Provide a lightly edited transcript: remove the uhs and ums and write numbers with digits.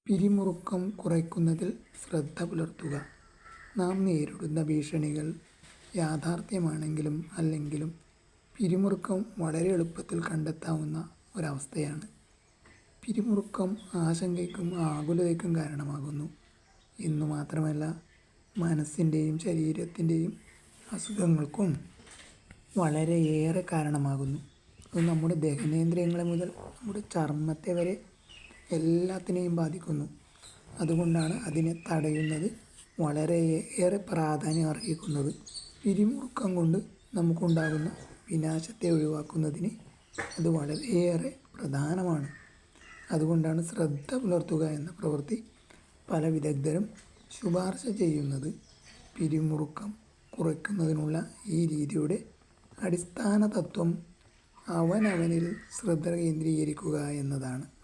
പിരിമുറുക്കം കുറയ്ക്കുന്നതിൽ ശ്രദ്ധ പുലർത്തുക. നാം നേരിടുന്ന ഭീഷണികൾ യാഥാർത്ഥ്യമാണെങ്കിലും അല്ലെങ്കിലും പിരിമുറുക്കം വളരെ എളുപ്പത്തിൽ കണ്ടെത്താവുന്ന ഒരവസ്ഥയാണ്. പിരിമുറുക്കം ആശങ്കയ്ക്കും ആകുലതയ്ക്കും കാരണമാകുന്നു എന്നു മാത്രമല്ല, മനസ്സിൻ്റെയും ശരീരത്തിൻ്റെയും അസുഖങ്ങൾക്കും വളരെയേറെ കാരണമാകുന്നു. അത് നമ്മുടെ ദഹനേന്ദ്രിയങ്ങളെ മുതൽ നമ്മുടെ ചർമ്മത്തെ വരെ എല്ലാത്തിനെയും ബാധിക്കുന്നു. അതുകൊണ്ടാണ് അതിനെ തടയുന്നത് വളരെയേറെ പ്രാധാന്യം അർഹിക്കുന്നത്. പിരിമുറുക്കം കൊണ്ട് നമുക്കുണ്ടാകുന്ന വിനാശത്തെ ഒഴിവാക്കുന്നതിന് അത് വളരെയേറെ പ്രധാനമാണ്. അതുകൊണ്ടാണ് ശ്രദ്ധ പുലർത്തുക എന്ന പ്രവൃത്തി പല വിദഗ്ധരും ശുപാർശ ചെയ്യുന്നത്. പിരിമുറുക്കം കുറയ്ക്കുന്നതിനുള്ള ഈ രീതിയുടെ അടിസ്ഥാന തത്വം അവനവനിൽ ശ്രദ്ധ കേന്ദ്രീകരിക്കുക എന്നതാണ്.